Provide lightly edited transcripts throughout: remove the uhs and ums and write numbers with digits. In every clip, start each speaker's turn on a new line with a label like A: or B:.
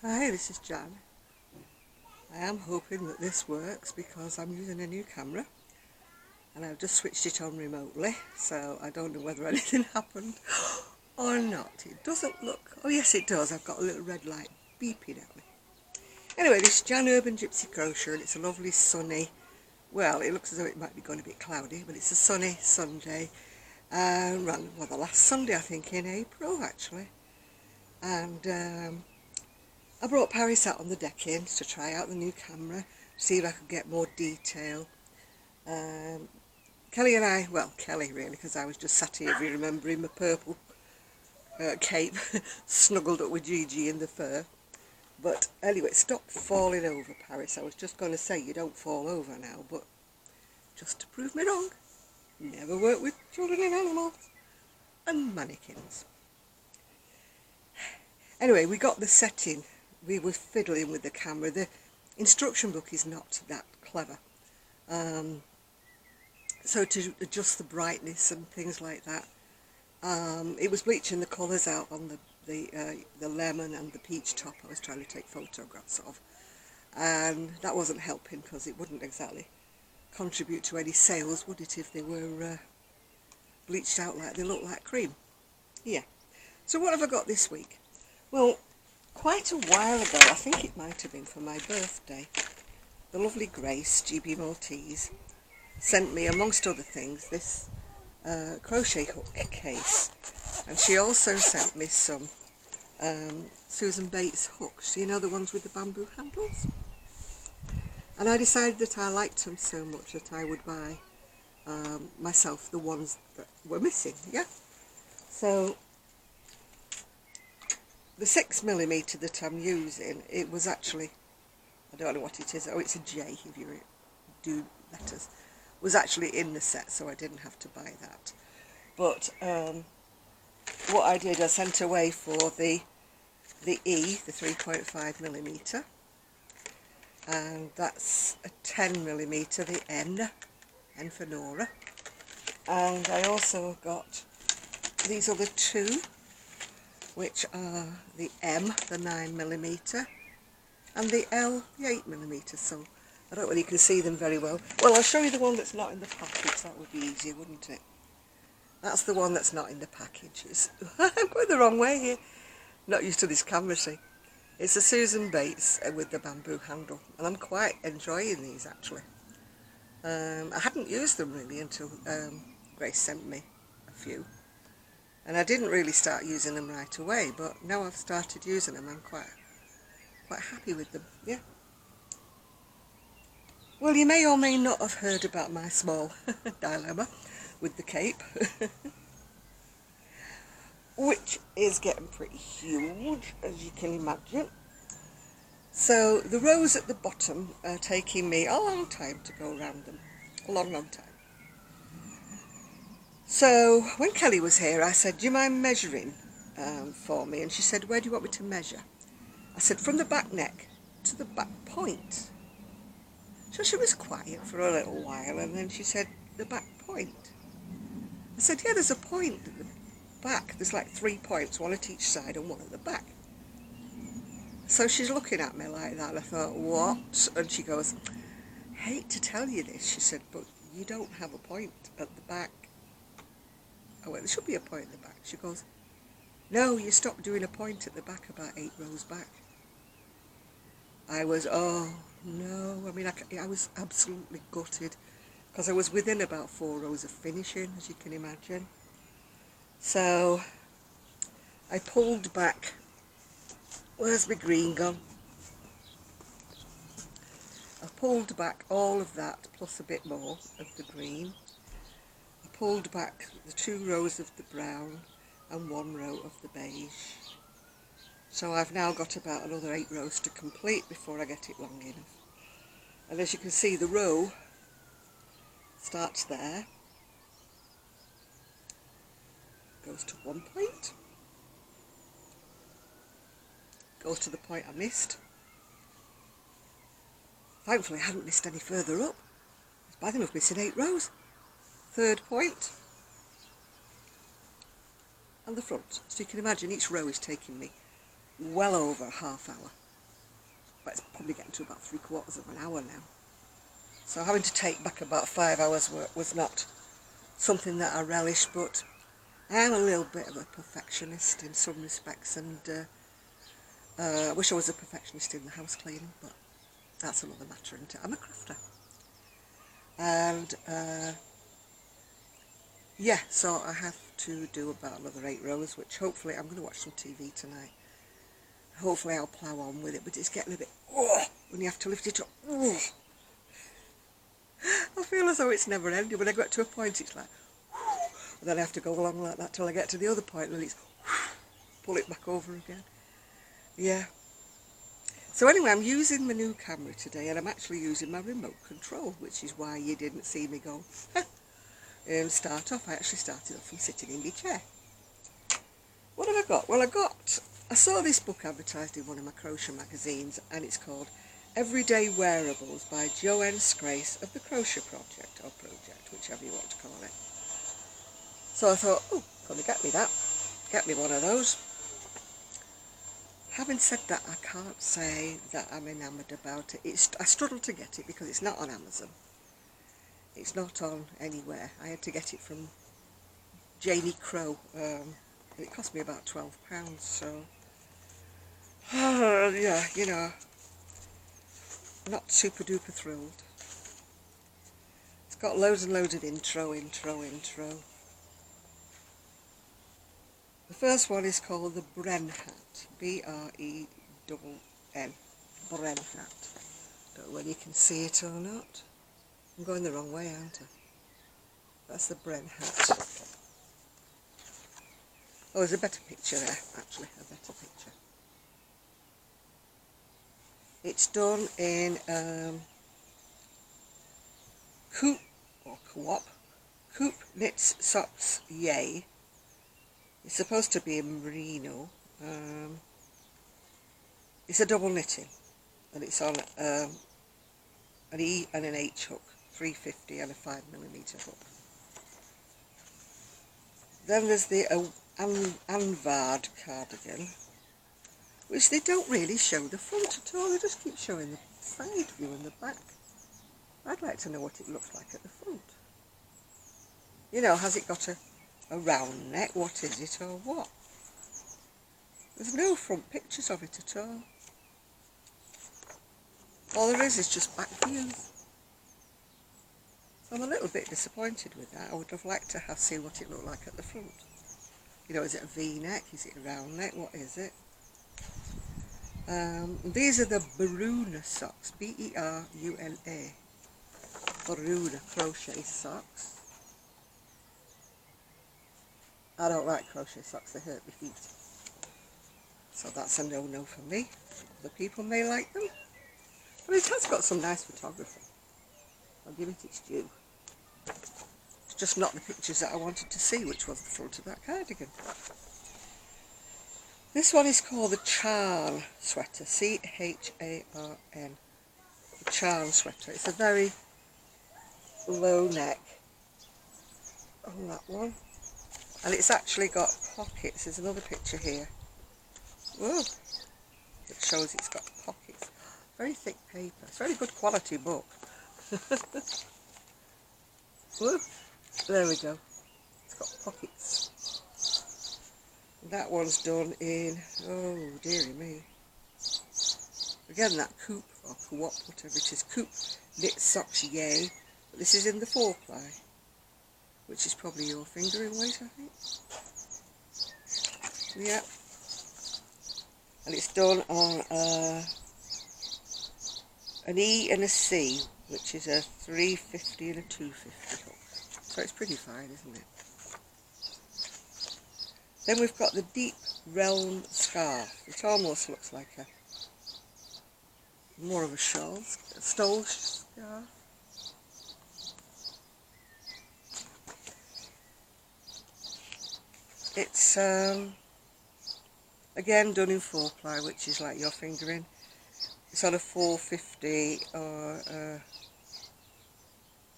A: Hi, this is Jan. I am hoping that this works because I'm using a new camera and I've just switched it on remotely, so I don't know whether anything happened or not. It doesn't look... Oh yes, it does. I've got a little red light beeping at me. Anyway, this is Jan Urban Gypsy Crochet and it's a lovely sunny... Well, it looks as though it might be going a bit cloudy, but it's a sunny Sunday. The last Sunday, I think, in April, actually. And I brought Paris out on the decking to try out the new camera, see if I could get more detail. Kelly and I, well, Kelly really, because I was just sat here remembering my purple cape, snuggled up with Gigi in the fur. But anyway, stop falling over, Paris. I was just going to say you don't fall over now, but just to prove me wrong, never worked with children and animals and mannequins. Anyway, we got the setting. We were fiddling with the camera. The instruction book is not that clever. So to adjust the brightness and things like that, it was bleaching the colours out on the lemon and the peach top I was trying to take photographs of. And that wasn't helping because it wouldn't exactly contribute to any sales, would it, if they were bleached out like they look like cream? Yeah. So what have I got this week? Well, quite a while ago, I think it might have been for my birthday, the lovely Grace, GB Maltese, sent me, amongst other things, this crochet hook case. And she also sent me some Susan Bates hooks, you know, the ones with the bamboo handles? And I decided that I liked them so much that I would buy myself the ones that were missing, yeah? So the 6mm that I'm using, it was actually, I don't know what it is, oh it's a J if you do letters, was actually in the set, so I didn't have to buy that. But what I did, I sent away for the E, the 3.5mm, and that's a 10mm, the N for Nora. And I also got these other two, which are the M, the 9mm, and the L, the 8mm, so I don't know whether you can see them very well. Well, I'll show you the one that's not in the package, that would be easier, wouldn't it? That's the one that's not in the package. I'm going the wrong way here. Not used to this camera, see. It's a Susan Bates with the bamboo handle, and I'm quite enjoying these actually. I hadn't used them really until Grace sent me a few. And I didn't really start using them right away, but now I've started using them, I'm quite happy with them, yeah. Well, you may or may not have heard about my small dilemma with the cape, which is getting pretty huge, as you can imagine. So the rows at the bottom are taking me a long time to go around them, a long time. So when Kelly was here, I said, do you mind measuring for me? And she said, where do you want me to measure? I said, from the back neck to the back point. So she was quiet for a little while, and then she said, the back point. I said, yeah, there's a point at the back. There's like 3 points, one at each side and one at the back. So she's looking at me like that. I thought, what? And she goes, hate to tell you this, she said, but you don't have a point at the back. I went, there should be a point at the back. She goes, no, you stopped doing a point at the back about 8 rows back. I was, oh no, I mean, I was absolutely gutted because I was within about 4 rows of finishing, as you can imagine. So I pulled back, where's my green gone? I pulled back all of that plus a bit more of the green. I pulled back the 2 rows of the brown and 1 row of the beige. So I've now got about another 8 rows to complete before I get it long enough. And as you can see, the row starts there, goes to 1 point, goes to the point I missed. Thankfully I hadn't missed any further up. I was bad enough missing 8 rows. 3rd point, and the front. So you can imagine each row is taking me well over a half hour. but it's probably getting to about 3/4 of an hour now. So having to take back about 5 hours work was not something that I relished, but I am a little bit of a perfectionist in some respects, and I wish I was a perfectionist in the house cleaning, but that's another matter, isn't it? I'm a crafter. And yeah, so I have to do about another 8 rows, which hopefully I'm going to watch some TV tonight. Hopefully I'll plough on with it, but it's getting a bit, when you have to lift it up. I feel as though it's never ending. When I get to a point, it's like, and then I have to go along like that till I get to the other point, and then it's pull it back over again. Yeah. So anyway, I'm using my new camera today, and I'm actually using my remote control, which is why you didn't see me go and start off. I actually started off from sitting in my chair. What have I got? Well, I saw this book advertised in one of my crochet magazines, and it's called Everyday Wearables by Joanna Scrace of the Crochet Project, or Project, whichever you want to call it. So I thought, oh, gonna get me that. Get me one of those. Having said that, I can't say that I'm enamoured about it. I struggled to get it because it's not on Amazon. It's not on anywhere. I had to get it from Janie Crow. And it cost me about £12, so yeah, you know, not super duper thrilled. It's got loads and loads of intro. The first one is called the Bren Hat, Brenn, Bren Hat. Don't know whether you can see it or not. I'm going the wrong way, aren't I? That's the Bren Hat. Oh, there's a better picture there, actually, a better picture. It's done in Coop Knits Socks Yay. It's supposed to be in merino. It's a double knitting, and it's on an E and an H hook, 350 and a 5mm hook. Then there's the Anvard cardigan, which they don't really show the front at all. They just keep showing the side view and the back. I'd like to know what it looks like at the front. You know, has it got a round neck? What is it, or what? There's no front pictures of it at all. All there is just back views. So I'm a little bit disappointed with that. I would have liked to have seen what it looked like at the front. You know, is it a V-neck? Is it a round neck? What is it? These are the Beruna socks, B-E-R-U-N-A. Beruna crochet socks. I don't like crochet socks, they hurt my feet. So that's a no-no for me. Other people may like them. But it has got some nice photography. I'll give it its due. It's just not the pictures that I wanted to see, which was the front of that cardigan. This one is called the Charn sweater, C-H-A-R-N. The Charn sweater. It's a very low neck on that one. And it's actually got pockets. There's another picture here. Whoa! It shows it's got pockets. Very thick paper. It's very good quality book. Whoa! There we go. It's got pockets. That one's done in, oh dearie me. Again, that Coop, or Co-op, whatever it is, Coop Knit Socks Yay. But this is in the 4-ply, which is probably your fingering weight, I think. Yeah. And it's done on an E and a C, which is a 350 and a 250 hook. So it's pretty fine, isn't it? Then we've got the Deep Realm Scarf. It almost looks like more of a stole scarf. It's again done in 4-ply, which is like your fingering. It's on a 450 or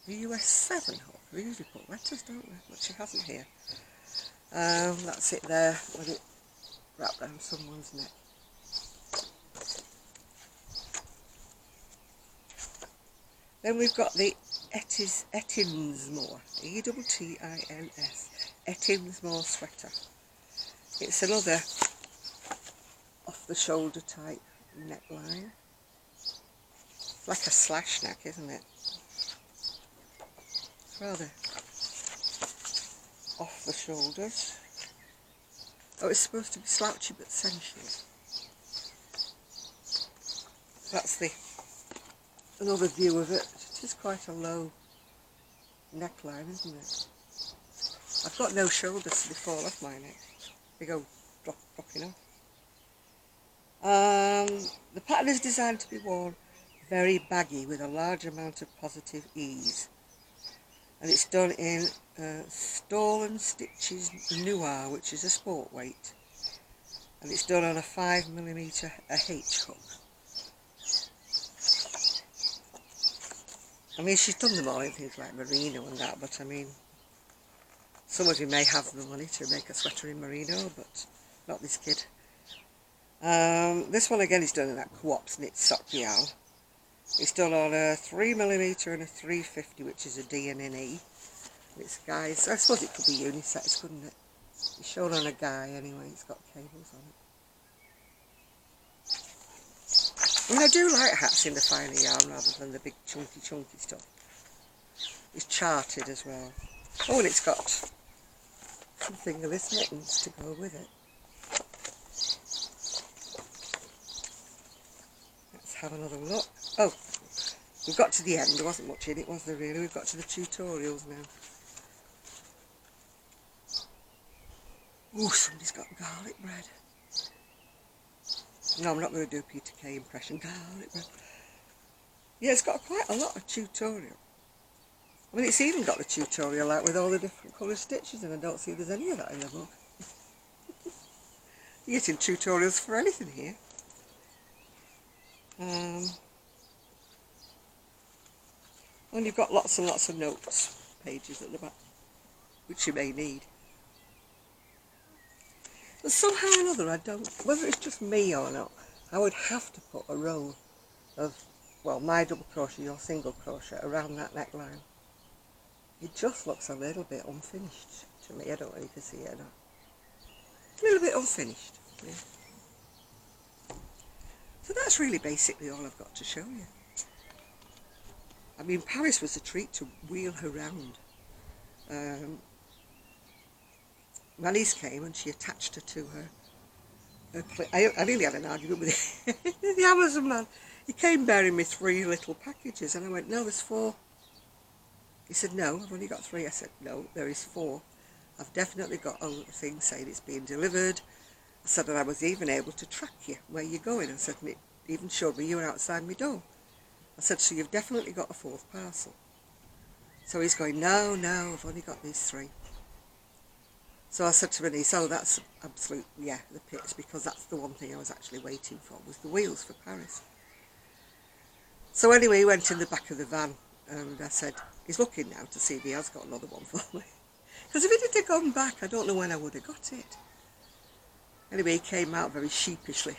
A: the US 7 hook. We usually put letters, don't we? Which it hasn't here. That's it there, with it wrapped around someone's neck. Then we've got the Ettinsmore, E-T-T-I-N-S, Ettinsmore sweater. It's another off-the-shoulder type neckline. It's like a slash neck, isn't it? It's rather off the shoulders. Oh, it's supposed to be slouchy but sensual. That's another view of it. It is quite a low neckline, isn't it? I've got no shoulders, so they fall off my neck. They go dropping off. The pattern is designed to be worn very baggy with a large amount of positive ease. And it's done in Stolen Stitches Noir, which is a sport weight. And it's done on a 5mm H hook. I mean, she's done them all in things like merino and that, but I mean, some of you may have the money to make a sweater in merino, but not this kid. This one again is done in that co-op's knit sock yarn. It's done on a 3mm and a 350, which is a D and an E. It's guys, I suppose it could be unisex, couldn't it? It's shown on a guy anyway, it's got cables on it. And I do like hats in the finer yarn rather than the big chunky stuff. It's charted as well. Oh, and it's got some fingerless mittens to go with it. Let's have another look. Oh, we've got to the end. There wasn't much in it, was there really? We've got to the tutorials now. Oh, somebody's got garlic bread. No, I'm not going to do a Peter Kay impression. Garlic bread. Yeah, it's got quite a lot of tutorial. I mean, it's even got the tutorial like with all the different colour stitches, and I don't see there's any of that in the book. You're getting tutorials for anything here. And you've got lots and lots of notes pages at the back, which you may need. But somehow or another, I don't, whether it's just me or not, I would have to put a row of, well, my double crochet or single crochet around that neckline. It just looks a little bit unfinished to me. I don't know if you can see it or not. A little bit unfinished. Yeah. So that's really basically all I've got to show you. I mean, Paris was a treat to wheel her round. My niece came and she attached her to her I nearly had an argument with the Amazon man. He came bearing me 3 little packages and I went, no, there's 4. He said, no, I've only got 3. I said, no, there is 4. I've definitely got a little thing saying it's being delivered. I said, and I was even able to track you where you're going. I said, and it even showed me you were outside my door. I said, so you've definitely got a 4th parcel. So he's going, no, I've only got these 3. So I said to my niece, oh, that's absolute, yeah, the pits, because that's the one thing I was actually waiting for, was the wheels for Paris. So anyway, he went in the back of the van, and I said, he's looking now to see if he has got another one for me. Because if it had gone back, I don't know when I would have got it. Anyway, he came out very sheepishly,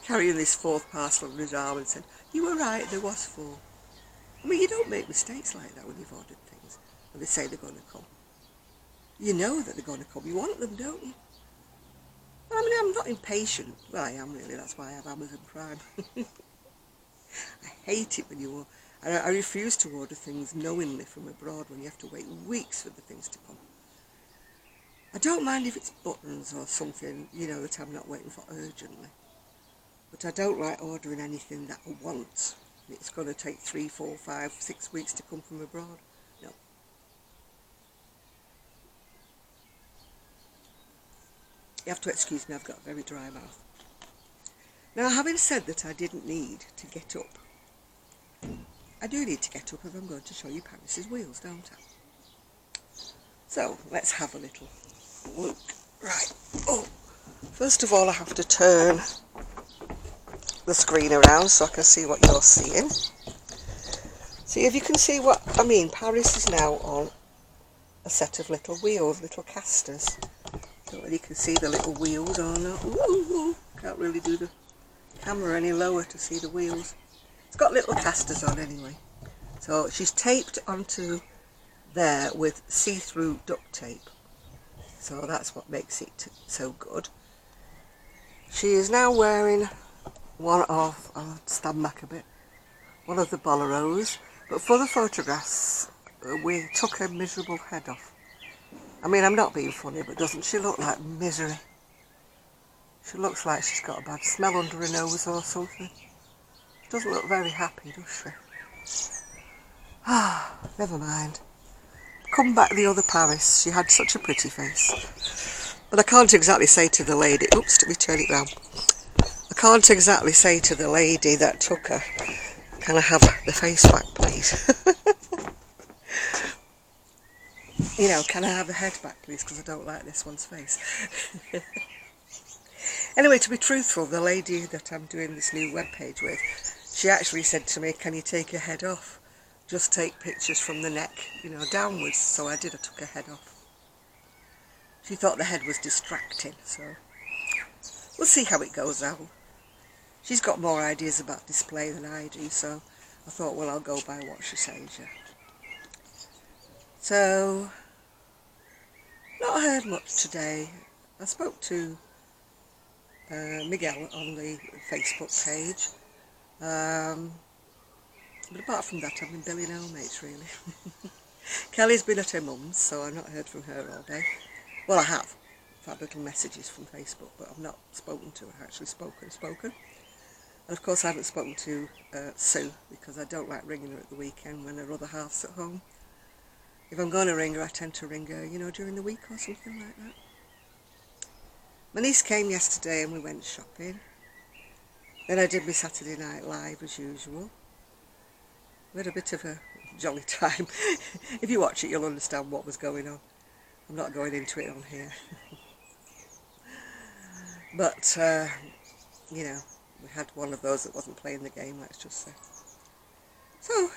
A: carrying this 4th parcel on his arm and said, you were right, there was 4. I mean, you don't make mistakes like that when you've ordered things, and they say they're going to come. You know that they're going to come. You want them, don't you? Well, I mean, I'm not impatient. Well, I am really. That's why I have Amazon Prime. I hate it when you order. I refuse to order things knowingly from abroad when you have to wait weeks for the things to come. I don't mind if it's buttons or something, you know, that I'm not waiting for urgently. But I don't like ordering anything that I want. It's going to take 3, 4, 5, 6 weeks to come from abroad. No. You have to excuse me, I've got a very dry mouth. Now, having said that I didn't need to get up, I do need to get up if I'm going to show you Paris's wheels, don't I? So, let's have a little look. Right, oh, first of all I have to turn the screen around so I can see what you're seeing. See if you can see what I mean. Paris is now on a set of little wheels, little casters. Don't know whether you can see the little wheels or not. Ooh, can't really do the camera any lower to see the wheels. It's got little casters on anyway. So she's taped onto there with see-through duct tape. So that's what makes it so good. She is now wearing one of, I'll stand back a bit, one of the boleros. But for the photographs, we took her miserable head off. I mean, I'm not being funny, but doesn't she look like misery? She looks like she's got a bad smell under her nose or something. She doesn't look very happy, does she? Ah, never mind. Come back the other Paris. She had such a pretty face. But I can't exactly say to the lady... Oops, let me turn it round. I can't exactly say to the lady that took her, can I have the face back, please? You know, can I have the head back, please? Because I don't like this one's face. Anyway, to be truthful, the lady that I'm doing this new webpage with, she actually said to me, can you take your head off? Just take pictures from the neck, you know, downwards. So I did, I took her head off. She thought the head was distracting, so we'll see how it goes out. She's got more ideas about display than I do, so I thought, well, I'll go by what she says, yeah. So, not heard much today. I spoke to Miguel on the Facebook page. But apart from that, I've been billing our mates, really. Kelly's been at her mum's, so I've not heard from her all day. Well, I have. I've had little messages from Facebook, but I've not spoken to her, actually spoken. And of course I haven't spoken to Sue, because I don't like ringing her at the weekend when her other half's at home. If I'm going to ring her, I tend to ring her, you know, during the week or something like that. My niece came yesterday and we went shopping. Then I did my Saturday Night Live as usual. We had a bit of a jolly time. If you watch it, you'll understand what was going on. I'm not going into it on here. But, you know, we had one of those that wasn't playing the game, let's just say. So,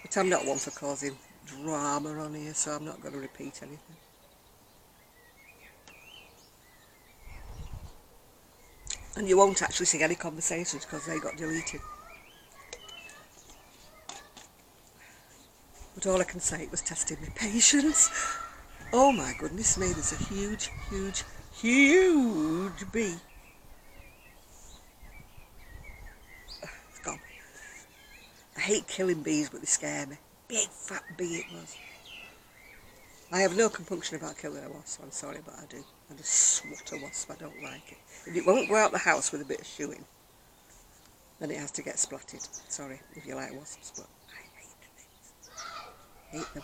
A: but I'm not one for causing drama on here, so I'm not going to repeat anything. And you won't actually see any conversations because they got deleted. But all I can say, it was testing my patience. Oh my goodness me, there's a huge, huge, huge bee. It's gone. I hate killing bees, but they scare me. Big fat bee it was. I have no compunction about killing a wasp, I'm sorry, but I do. I just swat a wasp, I don't like it. If it won't go out the house with a bit of shooing, then it has to get splatted. Sorry if you like wasps, but I hate things. Hate them.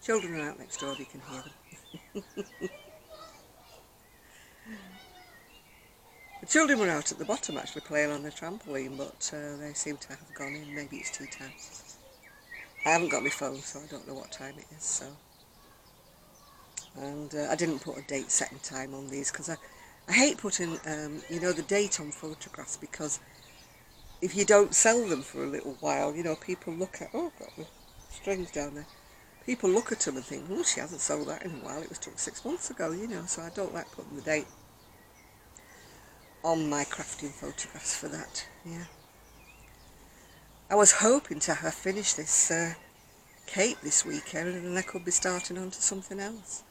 A: Children are out next door, you can hear them. The children were out at the bottom actually playing on the trampoline, but they seem to have gone in. Maybe it's tea time. I haven't got my phone, so I don't know what time it is. So, and I didn't put a date setting time on these because I hate putting you know, the date on photographs, because if you don't sell them for a little while, you know, people look at, oh, I've got the strings down there. People look at them and think, oh, she hasn't sold that in a while. It was took 6 months ago, you know. So I don't like putting the date on my crafting photographs for that. Yeah. I was hoping to have finished this cape this weekend, and then I could be starting on to something else.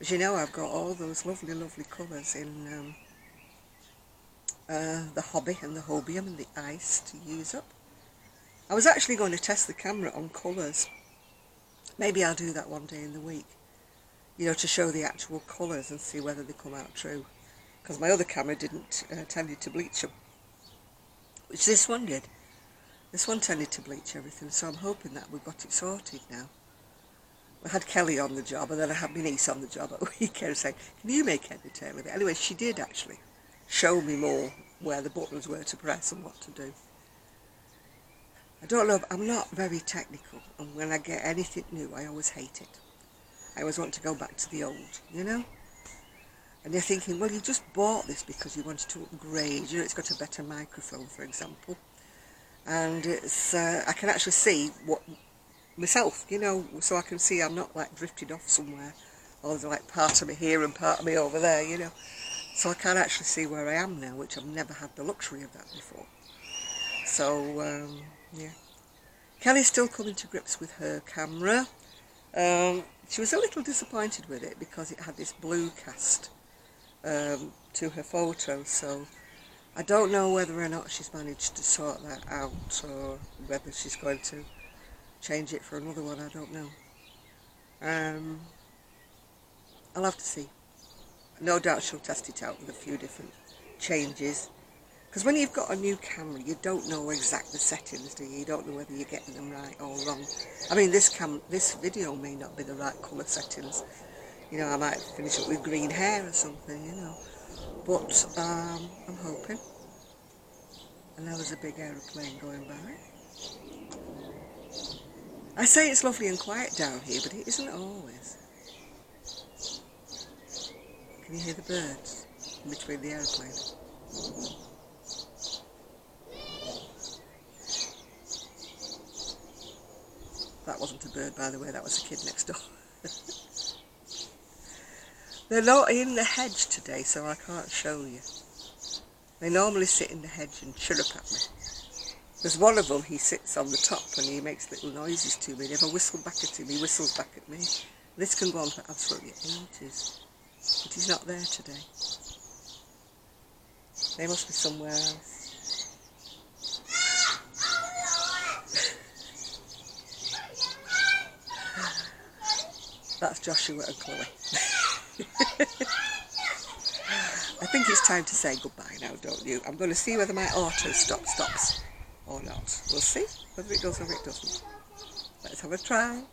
A: As you know, I've got all those lovely, lovely colours in the hobby and the hobium and the ice to use up. I was actually going to test the camera on colours. Maybe I'll do that one day in the week, you know, to show the actual colours and see whether they come out true. Because my other camera didn't tell you to bleach them, which this one did. This one tended to bleach everything, so I'm hoping that we've got it sorted now. I had Kelly on the job, and then I had my niece on the job at the weekend saying, can you make head and tail of it? Anyway, she did actually show me more where the buttons were to press and what to do. I don't know, I'm not very technical, and when I get anything new, I always hate it. I always want to go back to the old, you know? And you're thinking, well, you just bought this because you wanted to upgrade. You know, it's got a better microphone, for example. And it's, I can actually see what myself, you know, so I can see I'm not like drifted off somewhere, or there's like part of me here and part of me over there, you know. So I can actually see where I am now, which I've never had the luxury of that before. So, yeah. Kelly's still coming to grips with her camera. She was a little disappointed with it because it had this blue cast to her photo, so I don't know whether or not she's managed to sort that out or whether she's going to change it for another one. I don't know. I'll have to see. No doubt she'll test it out with a few different changes. Because when you've got a new camera, you don't know exact the settings, do you? You don't know whether you're getting them right or wrong. I mean, this video may not be the right colour settings. You know, I might finish up with green hair or something, you know. But I'm hoping. And there was a big aeroplane going by. I say it's lovely and quiet down here, but it isn't always. Can you hear the birds in between the aeroplanes? That wasn't a bird, by the way, that was a kid next door. They're not in the hedge today, so I can't show you. They normally sit in the hedge and chirrup at me. There's one of them, he sits on the top and he makes little noises to me. And if I whistle back at him, he whistles back at me. This can go on for absolutely ages. But he's not there today. They must be somewhere else. That's Joshua and Chloe. I think it's time to say goodbye now, don't you? I'm going to see whether my auto stop stops or not. We'll see whether it does or it doesn't. Let's have a try.